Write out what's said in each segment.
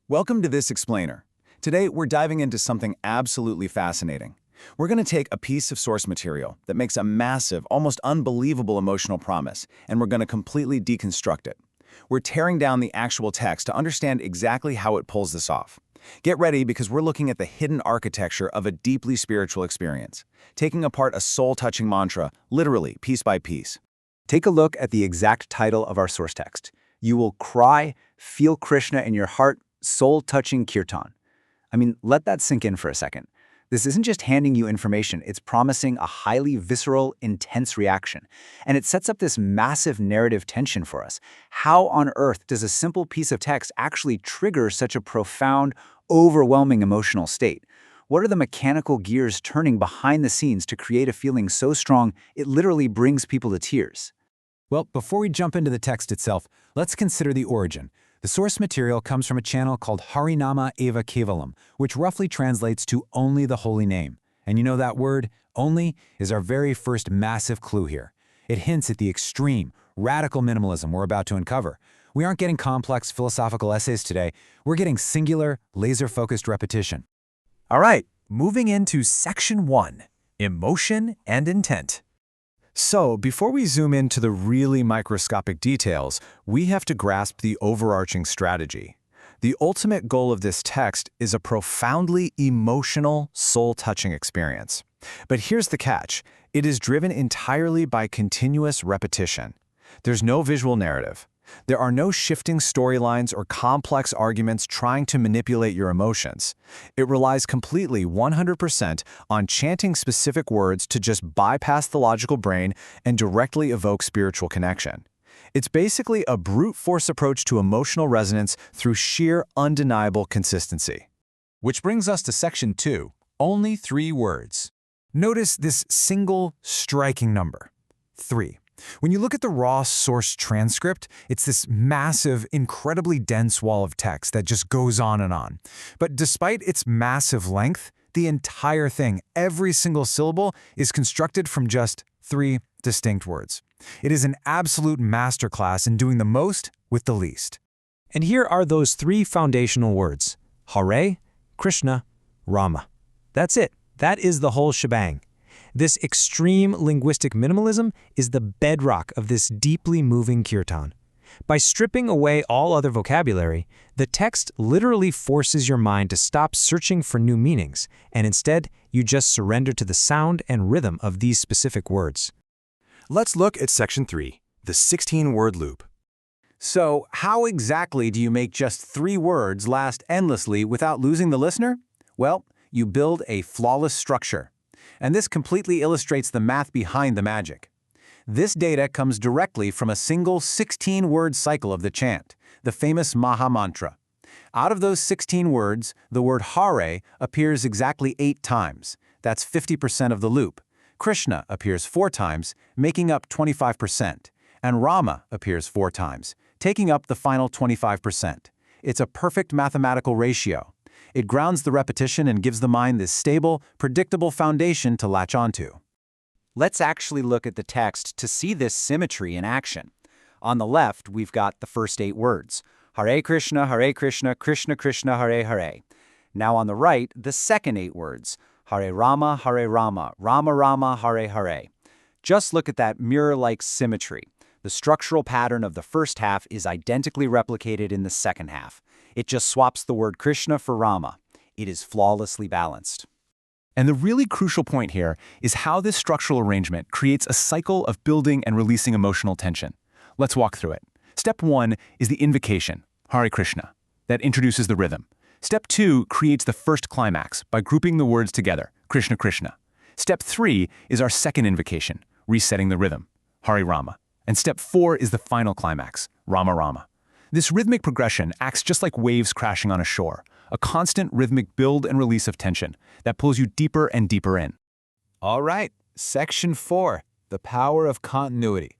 Welcome to this explainer. Today, we're diving into something absolutely fascinating. We're going to take a piece of source material that makes a massive, almost unbelievable emotional promise, and we're going to completely deconstruct it. We're tearing down the actual text to understand exactly how it pulls this off. Get ready because we're looking at the hidden architecture of a deeply spiritual experience, taking apart a soul-touching mantra, literally, piece by piece. Take a look at the exact title of our source text. You will cry, feel Krishna in your heart, soul-touching Kirtan. Let that sink in for a second. This isn't just handing you information, it's promising a highly visceral, intense reaction. And it sets up this massive narrative tension for us. How on earth does a simple piece of text actually trigger such a profound, overwhelming emotional state? What are the mechanical gears turning behind the scenes to create a feeling so strong it literally brings people to tears? Well, before we jump into the text itself, let's consider the origin. The source material comes from a channel called Harinama Eva Kevalam, which roughly translates to only the holy name. And you know that word, only, is our very first massive clue here. It hints at the extreme, radical minimalism we're about to uncover. We aren't getting complex philosophical essays today, we're getting singular, laser-focused repetition. All right, moving into Section 1, Emotion and Intent. So, before we zoom into the really microscopic details, we have to grasp the overarching strategy. The ultimate goal of this text is a profoundly emotional, soul-touching experience. But here's the catch. It is driven entirely by continuous repetition. There's no visual narrative. There are no shifting storylines or complex arguments trying to manipulate your emotions. It relies completely 100% on chanting specific words to just bypass the logical brain and directly evoke spiritual connection. It's basically a brute force approach to emotional resonance through sheer, undeniable consistency. Which brings us to Section 2, only 3 words. Notice this single, striking number, 3. When you look at the raw source transcript, it's this massive, incredibly dense wall of text that just goes on and on. But despite its massive length, the entire thing, every single syllable, is constructed from just 3 distinct words. It is an absolute masterclass in doing the most with the least. And here are those 3 foundational words: Hare, Krishna, Rama. That's it. That is the whole shebang. This extreme linguistic minimalism is the bedrock of this deeply moving kirtan. By stripping away all other vocabulary, the text literally forces your mind to stop searching for new meanings, and instead, you just surrender to the sound and rhythm of these specific words. Let's look at Section 3, the 16-word loop. So, how exactly do you make just 3 words last endlessly without losing the listener? Well, you build a flawless structure. And this completely illustrates the math behind the magic. This data comes directly from a single 16-word cycle of the chant, the famous Maha Mantra. Out of those 16 words, the word Hare appears exactly 8 times. That's 50% of the loop. Krishna appears 4 times, making up 25%. And Rama appears 4 times, taking up the final 25%. It's a perfect mathematical ratio. It grounds the repetition and gives the mind this stable, predictable foundation to latch onto. Let's actually look at the text to see this symmetry in action. On the left, we've got the first 8 words: Hare Krishna, Krishna Krishna, Hare Hare. Now on the right, the second 8 words: Hare Rama, Rama Rama, Hare Hare. Just look at that mirror-like symmetry. The structural pattern of the first half is identically replicated in the second half. It just swaps the word Krishna for Rama. It is flawlessly balanced. And the really crucial point here is how this structural arrangement creates a cycle of building and releasing emotional tension. Let's walk through it. Step 1 is the invocation, Hare Krishna, that introduces the rhythm. Step 2 creates the first climax by grouping the words together, Krishna Krishna. Step 3 is our second invocation, resetting the rhythm, Hare Rama. And step 4 is the final climax, Rama Rama. This rhythmic progression acts just like waves crashing on a shore, a constant rhythmic build and release of tension that pulls you deeper and deeper in. All right, Section 4, the power of continuity.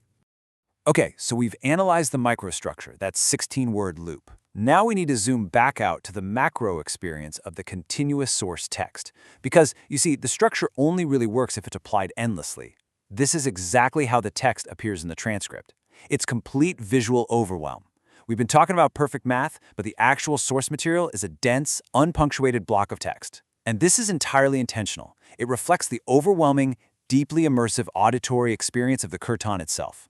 Okay, so we've analyzed the microstructure, that 16-word loop. Now we need to zoom back out to the macro experience of the continuous source text. Because, you see, the structure only really works if it's applied endlessly. This is exactly how the text appears in the transcript. It's complete visual overwhelm. We've been talking about perfect math, but the actual source material is a dense, unpunctuated block of text. And this is entirely intentional. It reflects the overwhelming, deeply immersive auditory experience of the Kirtan itself.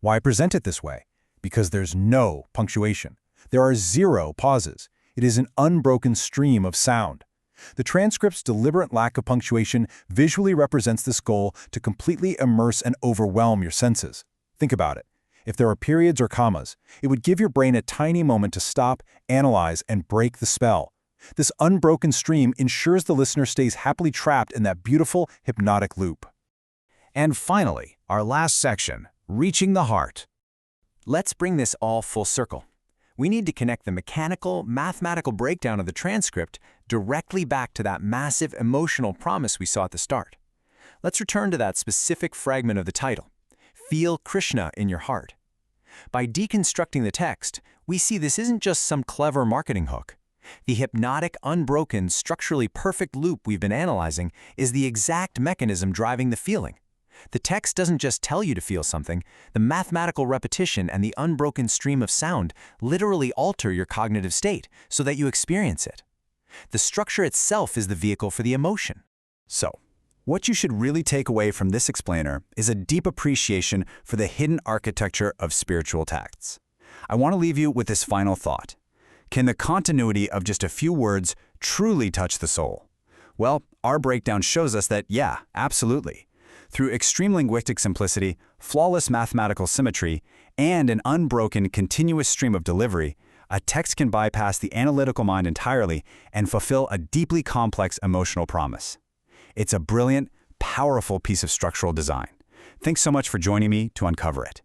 Why present it this way? Because there's no punctuation. There are 0 pauses. It is an unbroken stream of sound. The transcript's deliberate lack of punctuation visually represents this goal to completely immerse and overwhelm your senses. Think about it. If there are periods or commas, it would give your brain a tiny moment to stop, analyze, and break the spell. This unbroken stream ensures the listener stays happily trapped in that beautiful, hypnotic loop. And finally, our last section, reaching the heart. Let's bring this all full circle. We need to connect the mechanical, mathematical breakdown of the transcript directly back to that massive emotional promise we saw at the start. Let's return to that specific fragment of the title. Feel Krishna in your heart. By deconstructing the text, we see this isn't just some clever marketing hook. The hypnotic, unbroken, structurally perfect loop we've been analyzing is the exact mechanism driving the feeling. The text doesn't just tell you to feel something, the mathematical repetition and the unbroken stream of sound literally alter your cognitive state so that you experience it. The structure itself is the vehicle for the emotion. So, what you should really take away from this explainer is a deep appreciation for the hidden architecture of spiritual texts. I want to leave you with this final thought. Can the continuity of just a few words truly touch the soul? Well, our breakdown shows us that, yeah, absolutely. Through extreme linguistic simplicity, flawless mathematical symmetry, and an unbroken, continuous stream of delivery, a text can bypass the analytical mind entirely and fulfill a deeply complex emotional promise. It's a brilliant, powerful piece of structural design. Thanks so much for joining me to uncover it.